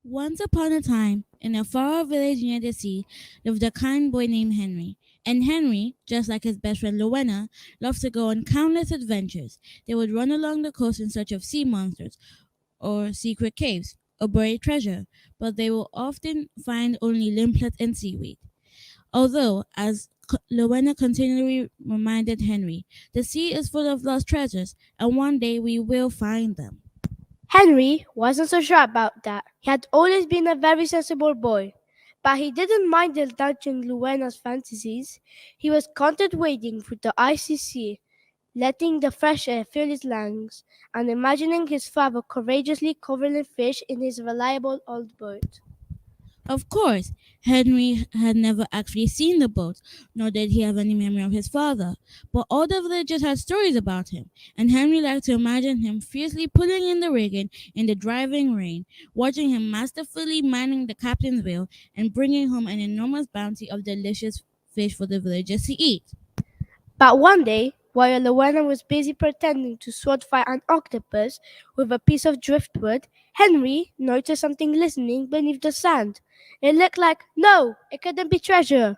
Once upon a time, in a far village near the sea, lived a kind boy named Henry. And Henry, just like his best friend Rowena, loved to go on countless adventures. They would run along the coast in search of sea monsters, or secret caves, or buried treasure, but they will often find only limpets and seaweed. Although, as Rowena continually reminded Henry, the sea is full of lost treasures, and one day we will find them. Henry wasn't so sure about that. He had always been a very sensible boy, but he didn't mind indulging Luena's fantasies. He was content wading through the icy sea, letting the fresh air fill his lungs, and imagining his father courageously covering fish in his reliable old boat. Of course, Henry had never actually seen the boat, nor did he have any memory of his father. But all the villagers had stories about him, and Henry liked to imagine him fiercely pulling in the rigging in the driving rain, watching him masterfully manning the captain's wheel, and bringing home an enormous bounty of delicious fish for the villagers to eat. But one day, while Luena was busy pretending to sword fight an octopus with a piece of driftwood, Henry noticed something glistening beneath the sand. It looked like, no, it couldn't be treasure.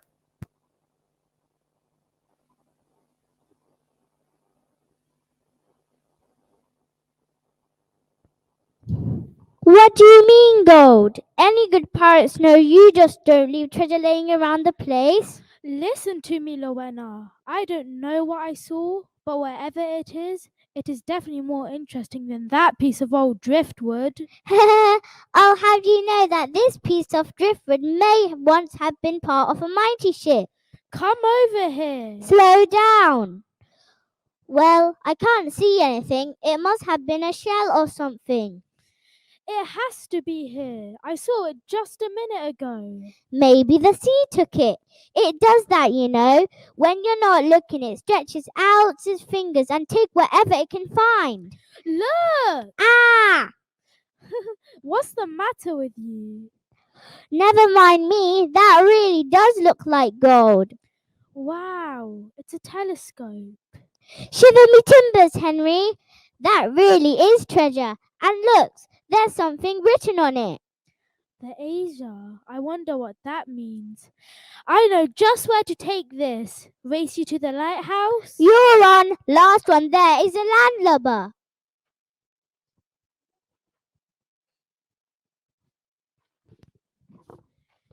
What do you mean, gold? Any good pirates know you just don't leave treasure laying around the place. Listen to me, Rowena. I don't know what I saw, but whatever it is definitely more interesting than that piece of old driftwood. I'll have you know that this piece of driftwood may once have been part of a mighty ship. Come over here. Slow down. Well, I can't see anything. It must have been a shell or something. It has to be here. I saw it just a minute ago. Maybe the sea took it. It does that, you know. When you're not looking, it stretches out its fingers and take whatever it can find. Look! Ah! What's the matter with you? Never mind me. That really does look like gold. Wow, it's a telescope. Shiver me timbers, Henry. That really is treasure. And looks, there's something written on it. The Asia. I wonder what that means. I know just where to take this. Race you to the lighthouse? You're on. Last one there is a landlubber.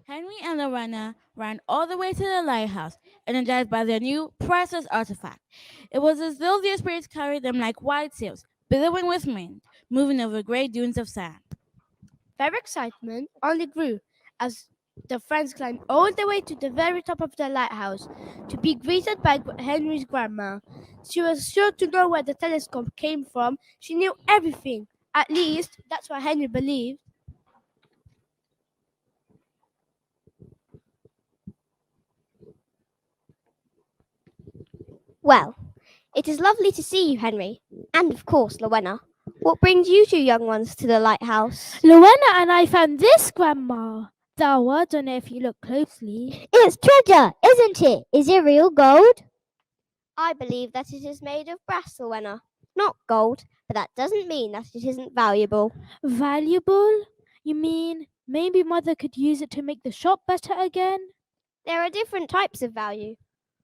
Henry and Lorena ran all the way to the lighthouse, energized by their new priceless artifact. It was as though their spirits carried them like white sails, billowing with wind, moving over great dunes of sand. Their excitement only grew as the friends climbed all the way to the very top of the lighthouse to be greeted by Henry's grandma. She was sure to know where the telescope came from. She knew everything. At least, that's what Henry believed. Well, it is lovely to see you, Henry, and of course, Rowena. What brings you two young ones to the lighthouse? Luena and I found this, Grandma. Though I don't know if you look closely. It's treasure, isn't it? Is it real gold? I believe that it is made of brass, Rowena, not gold, but that doesn't mean that it isn't valuable. Valuable? You mean maybe Mother could use it to make the shop better again? There are different types of value.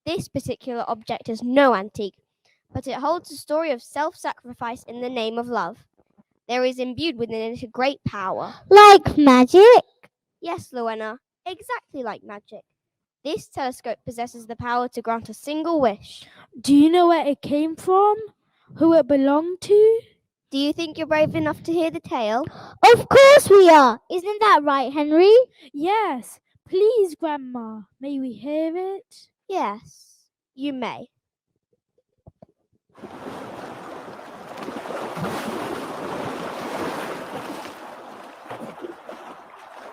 This particular object is no antique, but it holds a story of self-sacrifice in the name of love. There is imbued within it a great power. Like magic? Yes, Rowena, exactly like magic. This telescope possesses the power to grant a single wish. Do you know where it came from? Who it belonged to? Do you think you're brave enough to hear the tale? Of course we are. Isn't that right, Henry? Yes. Please, Grandma, may we hear it? Yes, you may.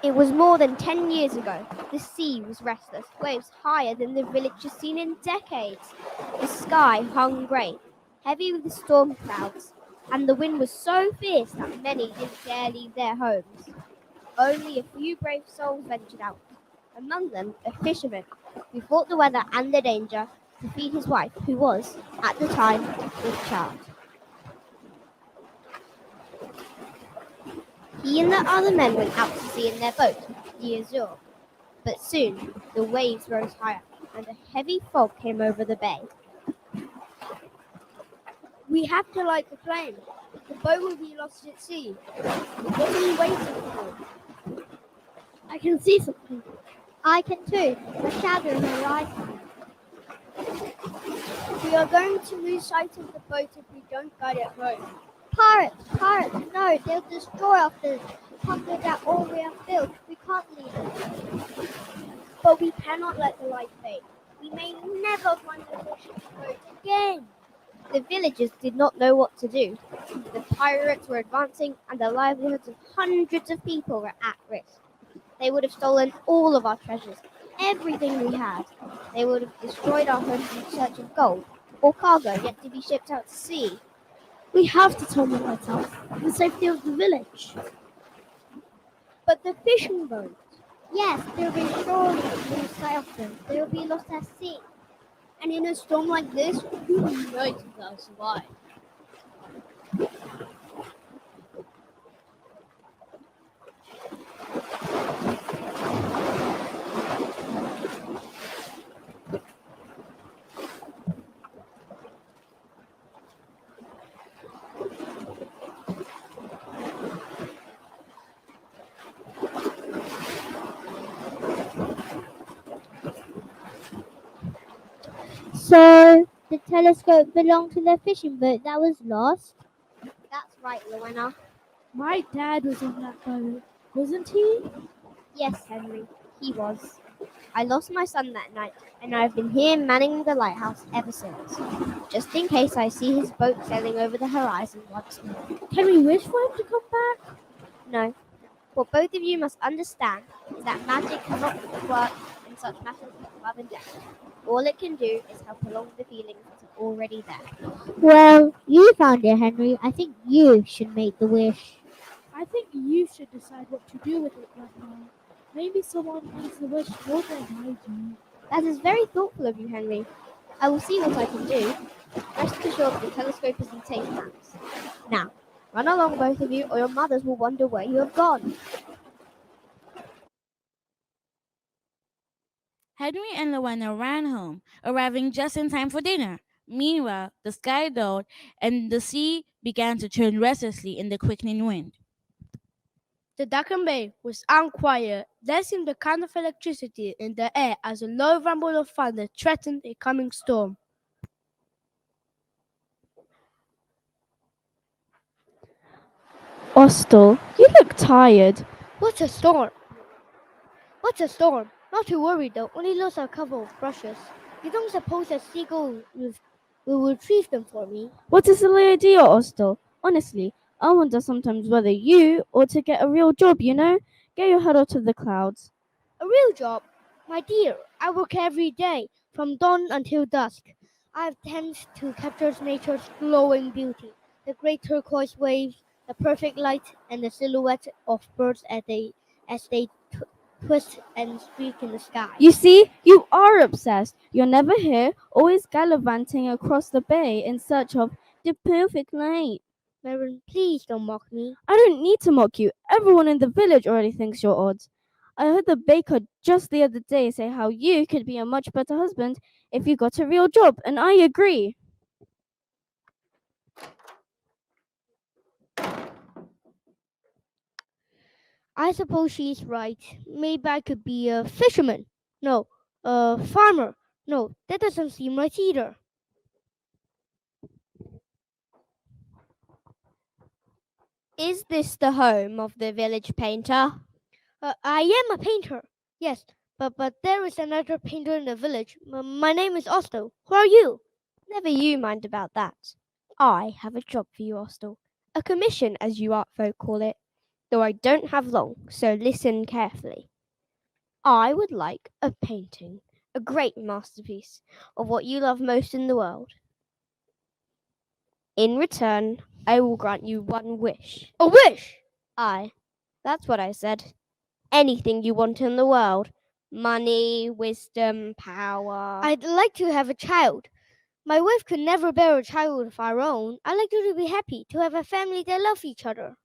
It was more than 10 years ago. The sea was restless, waves higher than the village has seen in decades. The sky hung grey, heavy with storm clouds, and the wind was so fierce that many didn't dare leave their homes. Only a few brave souls ventured out, among them a fisherman who fought the weather and the danger to feed his wife, who was, at the time, with child. He and the other men went out to sea in their boat, the Azure. But soon the waves rose higher, and a heavy fog came over the bay. We have to light the flame. The boat will be lost at sea. What are we waiting for? I can see something. I can too. A shadow in the horizon. We are going to lose sight of the boat if we don't guide it home. Pirates! Pirates! No, they'll destroy us. Come look at all we have built. We can't leave it. But we cannot let the light fade. We may never find the fishing boat again. The villagers did not know what to do. The pirates were advancing, and the livelihoods of hundreds of people were at risk. They would have stolen all of our treasures, everything we had. They would have destroyed our homes in search of gold or cargo yet to be shipped out to sea. We have to turn the lights off for the safety of the village. But the fishing boat. Yes, they'll be surely lose sight of them. They'll be lost at sea. And in a storm like this, who knows if they'll survive? So, the telescope belonged to the fishing boat that was lost? That's right, Rowena. My dad was on that boat, wasn't he? Yes, Henry, he was. I lost my son that night, and I've been here manning the lighthouse ever since, just in case I see his boat sailing over the horizon once more. Can we wish for him to come back? No, what both of you must understand is that magic cannot work in such matters as love and death. All it can do is help along the feelings that are already there. Well, you found it, Henry. I think you should make the wish. I think you should decide what to do with it right now. Maybe someone needs the wish more than I do. That is very thoughtful of you, Henry. I will see what I can do. Rest assured the telescope is in safe hands. Now, run along, both of you, or your mothers will wonder where you have gone. Henry and Rowena ran home, arriving just in time for dinner. Meanwhile, the sky dulled, and the sea began to churn restlessly in the quickening wind. The darkened bay was unquiet. There seemed a kind of electricity in the air as a low rumble of thunder threatened a coming storm. Austell, you look tired. What's a storm? What's a storm? Not to worry though, only lost a couple of brushes. You don't suppose a seagull will retrieve them for me? What a silly idea, Austell. Honestly, I wonder sometimes whether you ought to get a real job, you know? Get your head out of the clouds. A real job? My dear, I work every day, from dawn until dusk. I attempt to capture nature's glowing beauty, the great turquoise waves, the perfect light, and the silhouette of birds as they twist and streak in the sky. You see, you are obsessed. You're never here, always gallivanting across the bay in search of the perfect night. Marin, please don't mock me. I don't need to mock you. Everyone in the village already thinks you're odd. I heard the baker just the other day say how you could be a much better husband if you got a real job, and I agree. I suppose she's right. Maybe I could be a fisherman. No, a farmer. No, that doesn't seem right either. Is this the home of the village painter? I am a painter. Yes, but there is another painter in the village. My name is Austell. Who are you? Never you mind about that. I have a job for you, Austell. A commission, as you art folk call it. Though I don't have long, so listen carefully. I would like a painting, a great masterpiece, of what you love most in the world. In return, I will grant you one wish. A wish! Aye, that's what I said. Anything you want in the world. Money, wisdom, power. I'd like to have a child. My wife could never bear a child of our own. I'd like you to be happy, to have a family that love each other.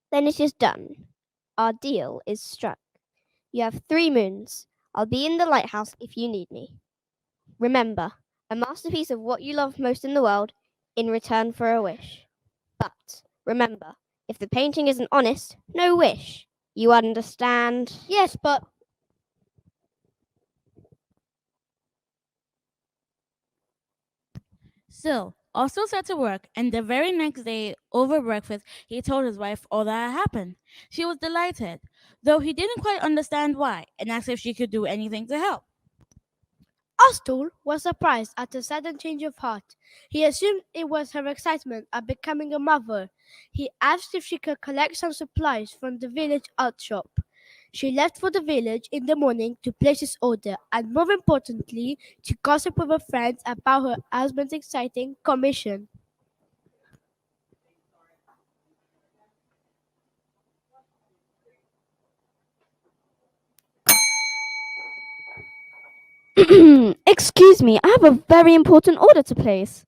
Then it is done. Our deal is struck. You have 3 moons. I'll be in the lighthouse if you need me. Remember, a masterpiece of what you love most in the world in return for a wish. But remember, if the painting isn't honest, no wish. You understand? Yes, but Still, also set to work, and the very next day, over breakfast, he told his wife all that had happened. She was delighted, though he didn't quite understand why, and asked if she could do anything to help. Astor was surprised at the sudden change of heart. He assumed it was her excitement at becoming a mother. He asked if she could collect some supplies from the village art shop. She left for the village in the morning to place his order and, more importantly, to gossip with her friends about her husband's exciting commission. Excuse me, I have a very important order to place.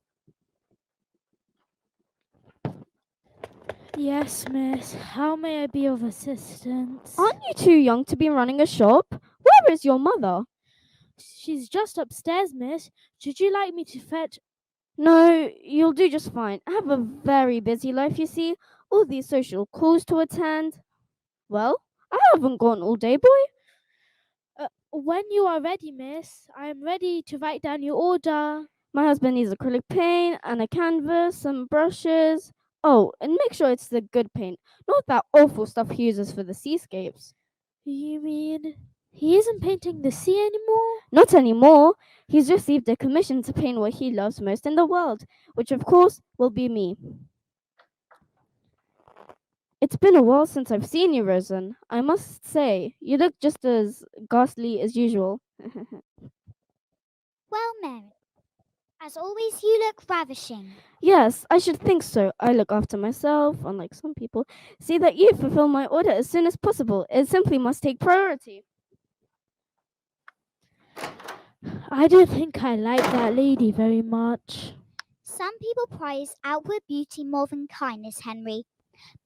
Yes, miss. How may I be of assistance? Aren't you too young to be running a shop? Where is your mother? She's just upstairs, miss. Should you like me to fetch? No, you'll do just fine. I have a very busy life, you see. All these social calls to attend. Well, I haven't gone all day, boy. When you are ready, miss, I am ready to write down your order. My husband needs acrylic paint and a canvas, some brushes. Oh, and make sure it's the good paint, not that awful stuff he uses for the seascapes. You mean he isn't painting the sea anymore? Not anymore. He's received a commission to paint what he loves most in the world, which of course will be me. It's been a while since I've seen you, Rosen. I must say, you look just as ghastly as usual. Well, Mary, as always, you look ravishing. Yes, I should think so. I look after myself, unlike some people. See that you fulfill my order as soon as possible. It simply must take priority. I don't think I like that lady very much. Some people prize outward beauty more than kindness, Henry,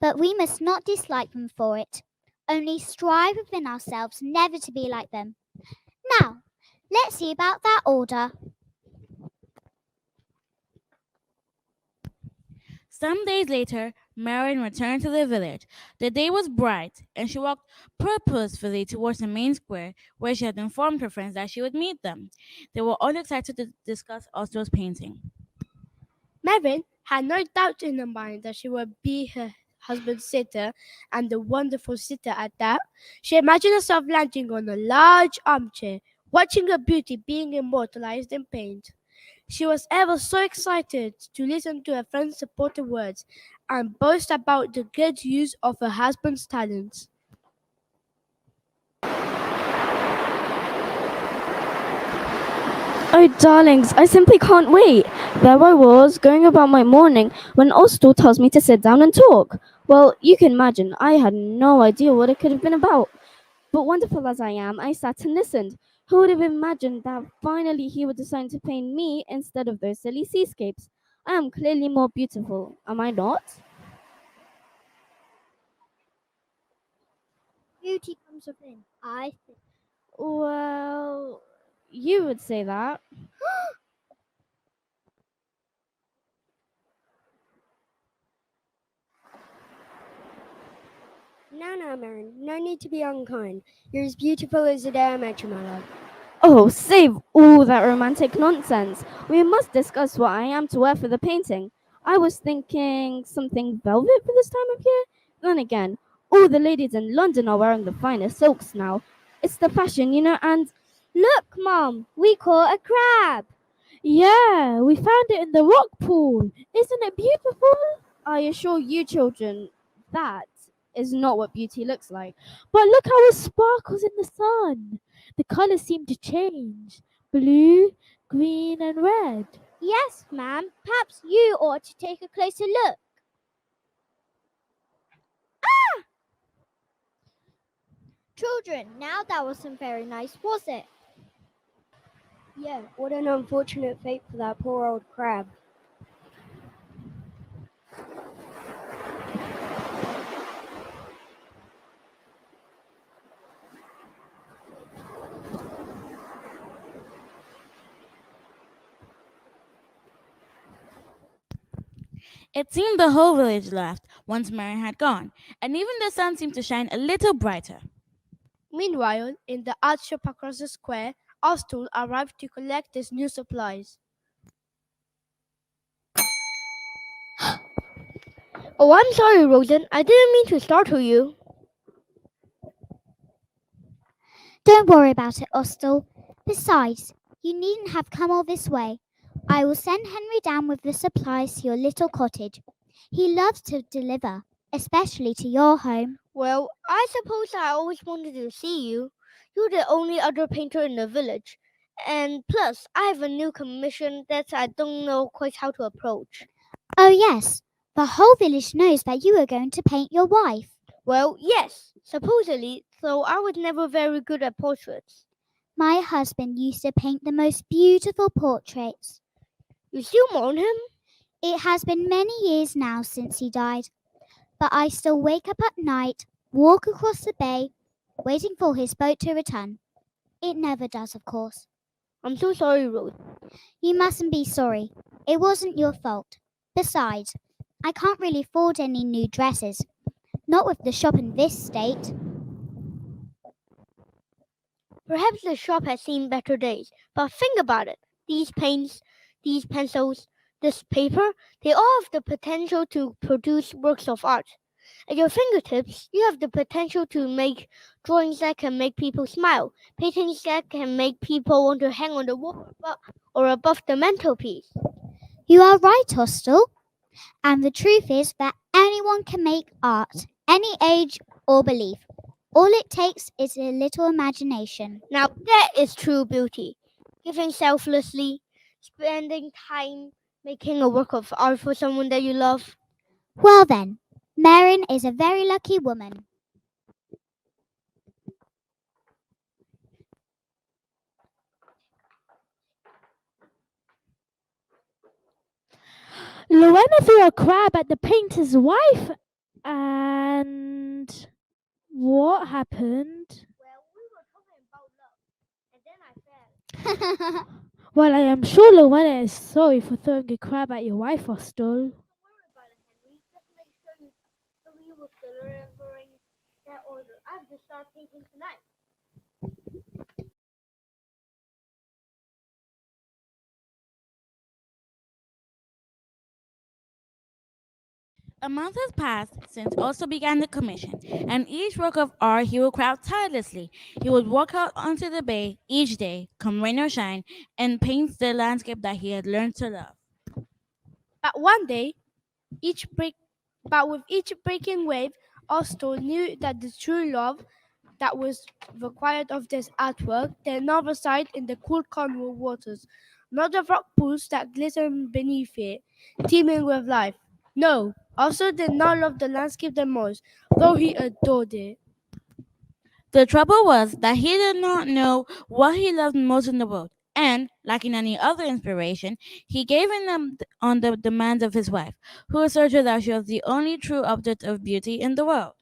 but we must not dislike them for it. Only strive within ourselves never to be like them. Now, let's see about that order. Some days later, Marion returned to the village. The day was bright, and she walked purposefully towards the main square, where she had informed her friends that she would meet them. They were all excited to discuss Ostro's painting. Marin had no doubt in her mind that she would be her husband's sitter, and a wonderful sitter at that. She imagined herself lounging on a large armchair, watching her beauty being immortalized in paint. She was ever so excited to listen to her friend's supportive words and boast about the good use of her husband's talents. Oh, darlings, I simply can't wait. There I was, going about my morning, when Ostal tells me to sit down and talk. Well, you can imagine, I had no idea what it could have been about. But wonderful as I am, I sat and listened. Who would have imagined that finally he would decide to paint me instead of those silly seascapes? I am clearly more beautiful, am I not? Beauty comes within, I think. Well, you would say that. No, Marin, no need to be unkind. You're as beautiful as the day I met you, my love. Oh, save all that romantic nonsense. We must discuss what I am to wear for the painting. I was thinking something velvet for this time of year. Then again, all the ladies in London are wearing the finest silks now. It's the fashion, you know, and Look, Mom, we caught a crab. Yeah, we found it in the rock pool. Isn't it beautiful? I assure you, children, that is not what beauty looks like. But look how it sparkles in the sun. The colours seem to change. Blue, green and red. Yes, ma'am, perhaps you ought to take a closer look. Children, now that wasn't very nice, was it? Yeah, what an unfortunate fate for that poor old crab. It seemed the whole village laughed once Marion had gone, and even the sun seemed to shine a little brighter. Meanwhile, in the art shop across the square, Ostul arrived to collect his new supplies. Oh, I'm sorry, Rosen. I didn't mean to startle you. Don't worry about it, Ostel. Besides, you needn't have come all this way. I will send Henry down with the supplies to your little cottage. He loves to deliver, especially to your home. Well, I suppose I always wanted to see you. You're the only other painter in the village. And plus, I have a new commission that I don't know quite how to approach. Oh, yes, the whole village knows that you are going to paint your wife. Well, yes, supposedly, though I was never very good at portraits. My husband used to paint the most beautiful portraits. You still mourn him? It has been many years now since he died, but I still wake up at night, walk across the bay, waiting for his boat to return. It never does, of course. I'm so sorry, Rose. You mustn't be sorry. It wasn't your fault. Besides, I can't really afford any new dresses. Not with the shop in this state. Perhaps the shop has seen better days, but think about it. These paints, these pencils, this paper, they all have the potential to produce works of art. At your fingertips, you have the potential to make drawings that can make people smile, paintings that can make people want to hang on the wall or above the mantelpiece. You are right, Hostel. And the truth is that anyone can make art, any age or belief. All it takes is a little imagination. Now that is true beauty. Giving selflessly, spending time making a work of art for someone that you love. Well then, Marin is a very lucky woman. Luena threw a crab at the painter's wife, and what happened? Well, we were talking about love, and then I fell. Well, I am sure Luena is sorry for throwing a crab at your wife, Ostel. Don't worry about it, Henry. Just make sure you will delivering that order. I have to start painting tonight. A month has passed since Oso began the commission, and each work of art he would craft tirelessly. He would walk out onto the bay each day, come rain or shine, and paint the landscape that he had learned to love. But one day, with each breaking wave, Ostel knew that the true love that was required of this artwork did not reside in the cool Cornwall waters, not the rock pools that glistened beneath it, teeming with life. No, Ostel did not love the landscape the most, though he adored it. The trouble was that he did not know what he loved most in the world, and, lacking any other inspiration, he gave in on the demands of his wife, who asserted that she was the only true object of beauty in the world.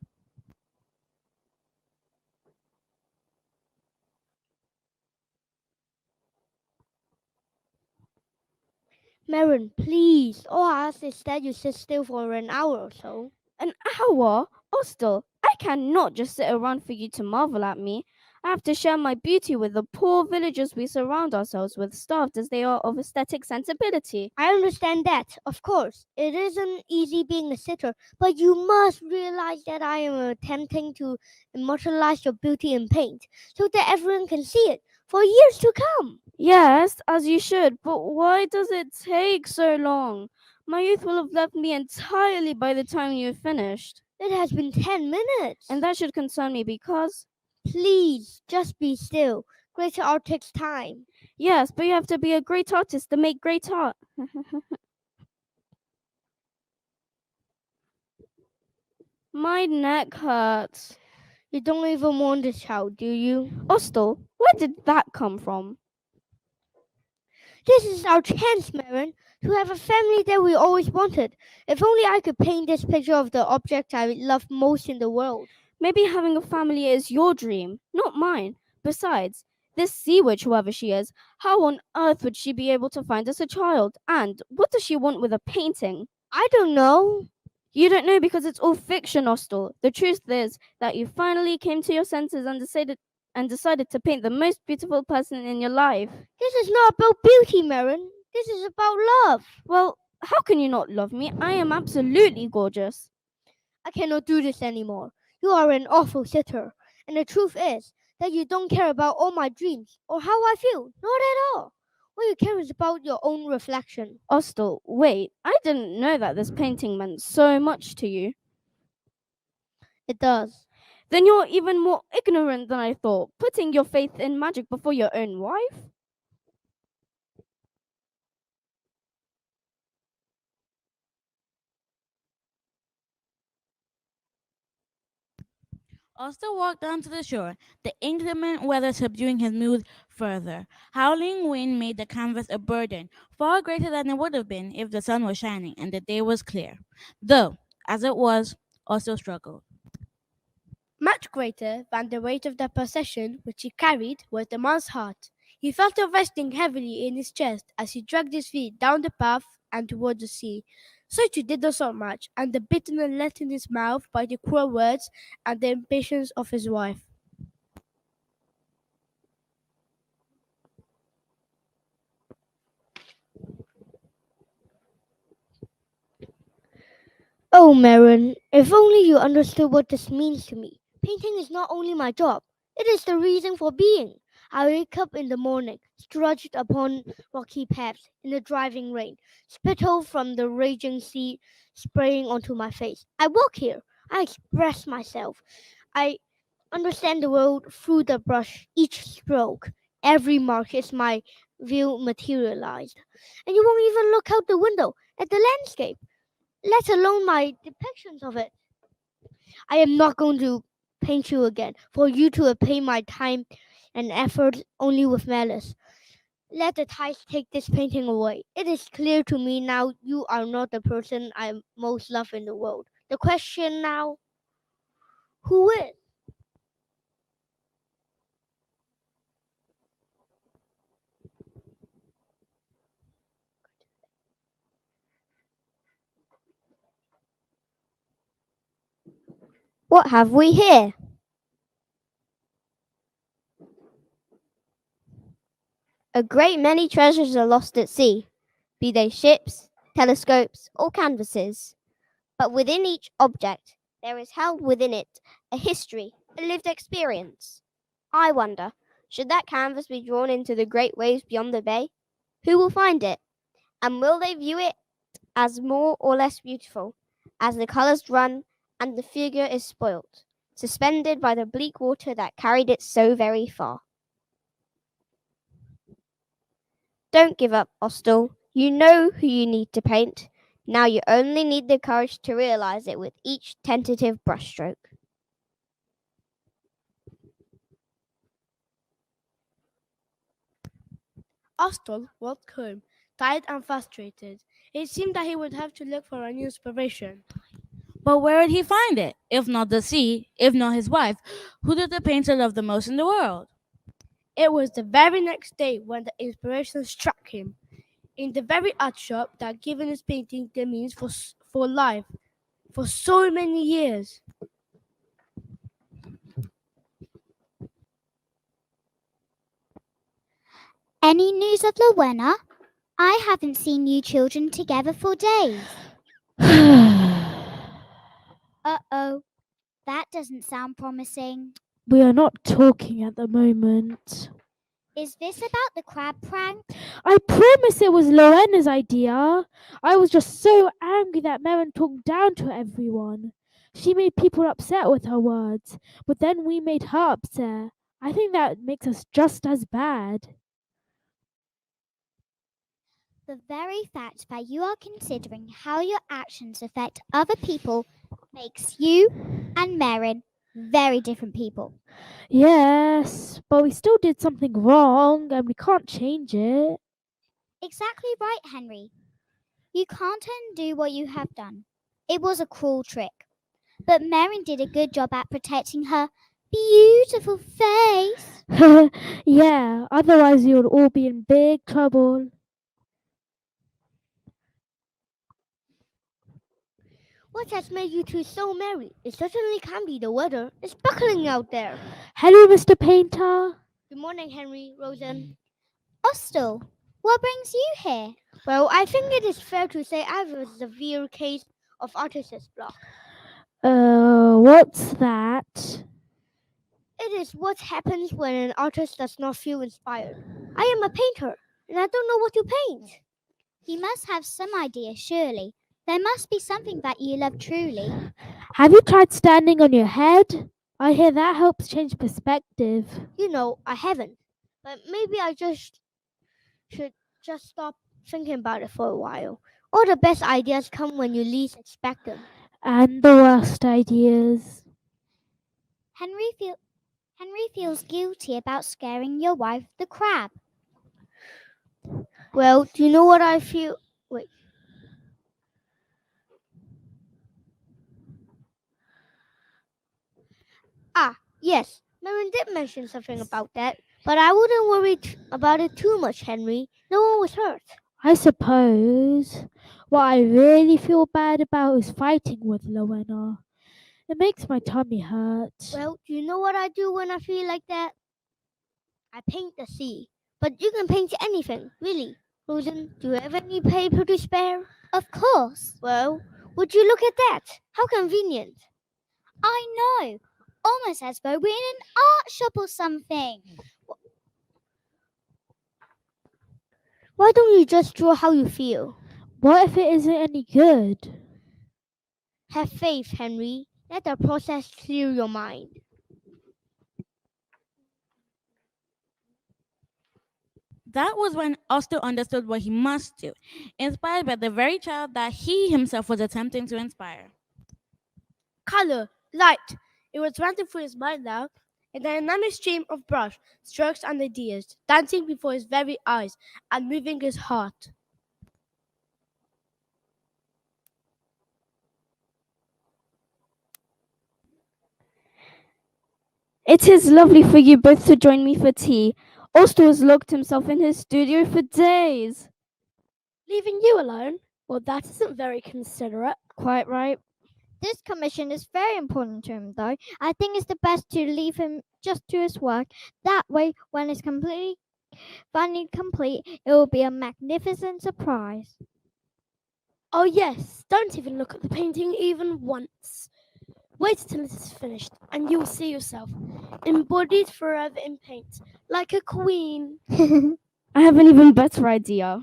Marin, please. All I ask is that you sit still for an hour or so. An hour? Ostel, I cannot just sit around for you to marvel at me. I have to share my beauty with the poor villagers we surround ourselves with, starved as they are of aesthetic sensibility. I understand that, of course. It isn't easy being a sitter, but you must realize that I am attempting to immortalize your beauty in paint so that everyone can see it for years to come. Yes, as you should, but why does it take so long? My youth will have left me entirely by the time you have finished. It has been 10 minutes. And that should concern me because, Please, just be still. Great art takes time. yes, but you have to be a great artist to make great art. My neck hurts. You don't even want this child, do you? Ostel, where did that come from? This is our chance, Marin, to have a family that we always wanted. If only I could paint this picture of the object I love most in the world. Maybe having a family is your dream, not mine. Besides, this sea witch, whoever she is, how on earth would she be able to find us a child? And what does she want with a painting? I don't know. You don't know because it's all fiction, Ostel. The truth is that you finally came to your senses and decided to paint the most beautiful person in your life. This is not about beauty, Marin. This is about love. Well, how can you not love me? I am absolutely gorgeous. I cannot do this anymore. You are an awful sitter. And the truth is that you don't care about all my dreams or how I feel. Not at all. All you care is about your own reflection. Ostel, wait, I didn't know that this painting meant so much to you. It does. Then you're even more ignorant than I thought, putting your faith in magic before your own wife? Oscar walked down to the shore, the inclement weather subduing his mood further. Howling wind made the canvas a burden, far greater than it would have been if the sun was shining and the day was clear. Though, as it was, Oscar struggled. Much greater than the weight of the possession which he carried was the man's heart. He felt it resting heavily in his chest as he dragged his feet down the path and toward the sea. So too did the salt march, and the bitterness left in his mouth by the cruel words and the impatience of his wife. Oh, Marin, if only you understood what this means to me. Painting is not only my job, it is the reason for being. I wake up in the morning, trudged upon rocky paths in the driving rain, spittle from the raging sea spraying onto my face. I walk here, I express myself. I understand the world through the brush, each stroke. Every mark is my view materialized. And you won't even look out the window at the landscape, let alone my depictions of it. I am not going to paint you again, for you to repay my time and effort only with malice. Let the tides take this painting away. It is clear to me now you are not the person I most love in the world. The question now, who is? What have we here? A great many treasures are lost at sea, be they ships, telescopes, or canvases. But within each object, there is held within it a history, a lived experience. I wonder, should that canvas be drawn into the great waves beyond the bay? Who will find it? And will they view it as more or less beautiful, as the colours run and the figure is spoilt, suspended by the bleak water that carried it so very far? Don't give up, Ostel. You know who you need to paint. Now you only need the courage to realize it with each tentative brushstroke. Ostal walked home, tired and frustrated. It seemed that he would have to look for a new inspiration. But where would he find it? If not the sea, if not his wife, who did the painter love the most in the world? It was the very next day when the inspiration struck him. In the very art shop that had given his painting the means for life, for so many years. Any news of Rowena? I haven't seen you children together for days. Uh-oh, that doesn't sound promising. We are not talking at the moment. Is this about the crab prank? I promise it was Lorena's idea. I was just so angry that Maren talked down to everyone. She made people upset with her words, but then we made her upset. I think that makes us just as bad. The very fact that you are considering how your actions affect other people makes you and Marin very different people. Yes, but we still did something wrong and we can't change it. Exactly right, Henry. You can't undo what you have done. It was a cruel trick. But Marin did a good job at protecting her beautiful face. Yeah, otherwise we would all be in big trouble. What has made you two so merry? It certainly can't be the weather. It's buckling out there. Hello, Mr. Painter. Good morning, Henry, Rosen. Austell, what brings you here? Well, I think it is fair to say I have a severe case of artist's block. What's that? It is what happens when an artist does not feel inspired. I am a painter, and I don't know what to paint. You must have some idea, surely. There must be something that you love truly. Have you tried standing on your head? I hear that helps change perspective. You know, I haven't. But maybe I should just stop thinking about it for a while. All the best ideas come when you least expect them. And the worst ideas. Henry feels guilty about scaring your wife, the crab. Well, do you know what I feel? Wait. Ah, yes. Marin did mention something about that, but I wouldn't worry about it too much, Henry. No one was hurt. I suppose. What I really feel bad about is fighting with Rowena. It makes my tummy hurt. Well, do you know what I do when I feel like that? I paint the sea. But you can paint anything, really. Rosen, do you have any paper to spare? Of course. Well, would you look at that? How convenient. I know. Almost as though we're in an art shop or something. Why don't you just draw how you feel? What if it isn't any good? Have faith, Henry. Let the process clear your mind. That was when Austell understood what he must do, inspired by the very child that he himself was attempting to inspire. Color, light. It was running through his mind now, a dynamic stream of brush, strokes, and ideas, dancing before his very eyes and moving his heart. It is lovely for you both to join me for tea. Austell has locked himself in his studio for days. Leaving you alone? Well, that isn't very considerate. Quite right. This commission is very important to him, though. I think it's the best to leave him just to his work. That way, when it's finally complete, it will be a magnificent surprise. Oh, yes, don't even look at the painting even once. Wait till it is finished, and you will see yourself, embodied forever in paint, like a queen. I have an even better idea.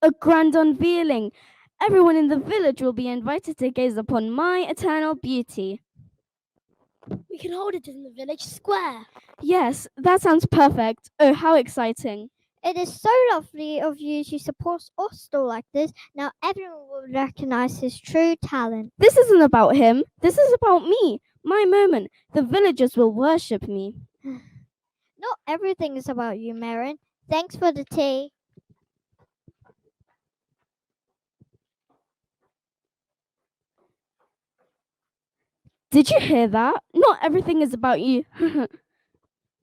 A grand unveiling. Everyone in the village will be invited to gaze upon my eternal beauty. We can hold it in the village square. Yes, that sounds perfect. Oh, how exciting. It is so lovely of you to support Austell like this. Now everyone will recognize his true talent. This isn't about him. This is about me. My moment. The villagers will worship me. Not everything is about you, Marin. Thanks for the tea. Did you hear that? Not everything is about you.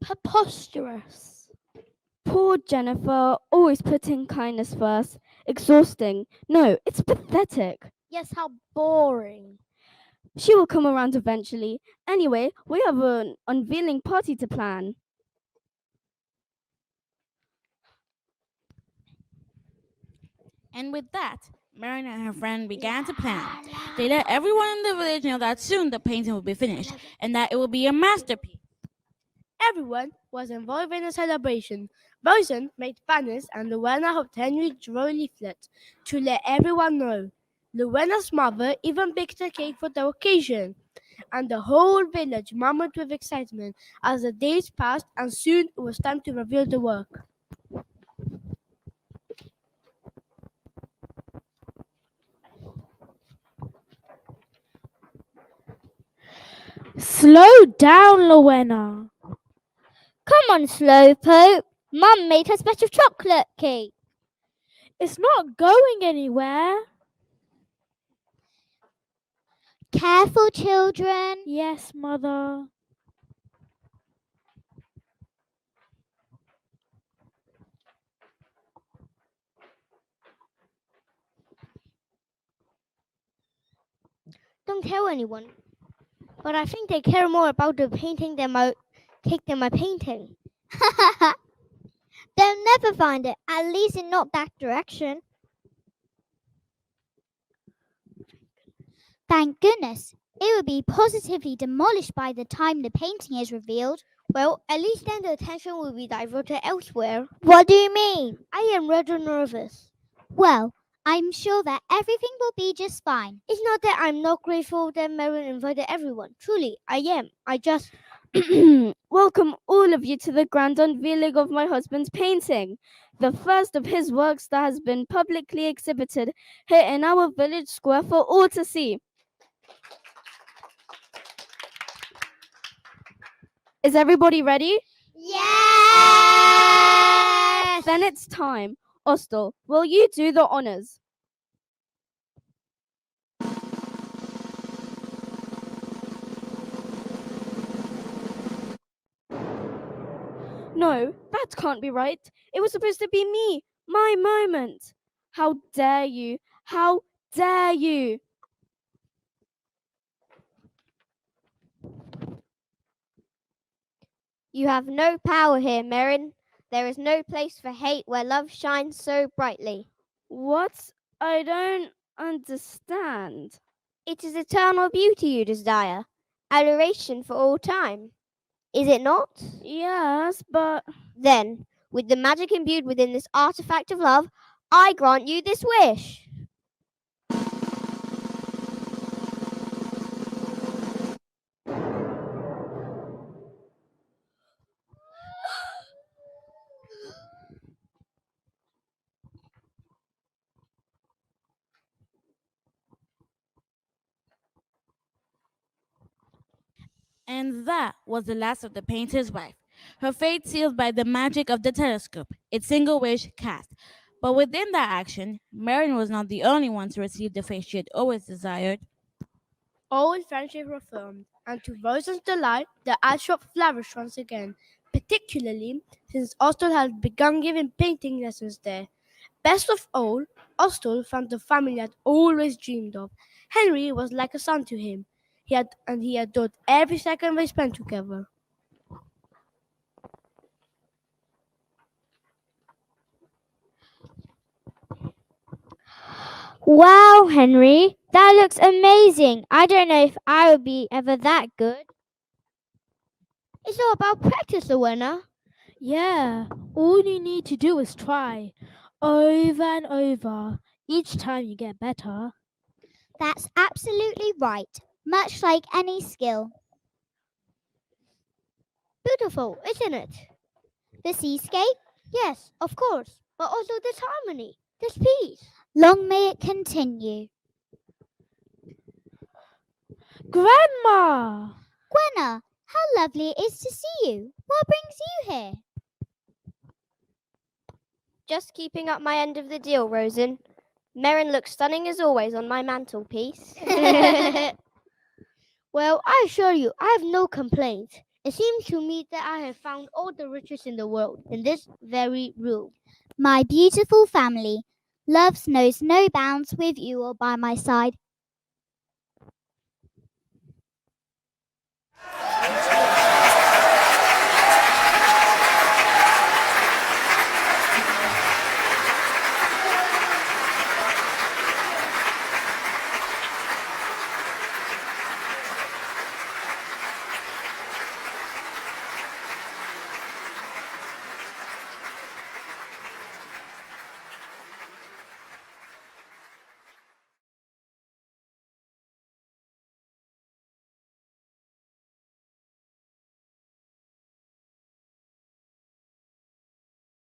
Preposterous. Poor Jennifer, always putting kindness first. Exhausting. No, it's pathetic. Yes, how boring. She will come around eventually. Anyway, we have an unveiling party to plan. And with that, Marin and her friend began to plan. They let everyone in the village know that soon the painting would be finished and that it would be a masterpiece. Everyone was involved in the celebration. Rosen made banners and Luena helped Henry draw leaflets to let everyone know. Luena's mother even baked a cake for the occasion, and the whole village murmured with excitement as the days passed, and soon it was time to reveal the work. Slow down, Rowena. Come on, Slowpoke. Mum made her special chocolate cake. It's not going anywhere. Careful, children. Yes, Mother. Don't tell anyone. But I think they care more about the painting than my painting. They'll never find it, at least in not that direction. Thank goodness. It would be positively demolished by the time the painting is revealed. Well, at least then the attention will be diverted elsewhere. What do you mean? I am rather nervous. Well, I'm sure that everything will be just fine. It's not that I'm not grateful that Marin invited everyone. Truly, I am. I just... Welcome all of you to the grand unveiling of my husband's painting, the first of his works that has been publicly exhibited here in our village square for all to see. Is everybody ready? Yes! Then it's time. Ostel, will you do the honors? No, that can't be right. It was supposed to be me, my moment. How dare you? How dare you? You have no power here, Marin. There is no place for hate where love shines so brightly. What? I don't understand. It is eternal beauty you desire, adoration for all time. Is it not? Yes, but Then, with the magic imbued within this artifact of love, I grant you this wish. And that was the last of the painter's wife. Her fate sealed by the magic of the telescope, its single wish cast. But within that action, Marin was not the only one to receive the fate she had always desired. Old friendships were formed, and to Rosen's delight, the art shop flourished once again, particularly since Ostel had begun giving painting lessons there. Best of all, Ostel found the family he had always dreamed of. Henry was like a son to him. He adored every second they spent together. Wow, Henry, that looks amazing. I don't know if I would be ever that good. It's all about practice, Rowena. Yeah, all you need to do is try over and over. Each time you get better. That's absolutely right, much like any skill. Beautiful, isn't it? The seascape? Yes, of course. But also this harmony, this peace. Long may it continue. Grandma! Gwenna, how lovely it is to see you. What brings you here? Just keeping up my end of the deal, Rosen. Marin looks stunning as always on my mantelpiece. Well, I assure you, I have no complaints. It seems to me that I have found all the riches in the world in this very room. My beautiful family. Love knows no bounds with you all by my side.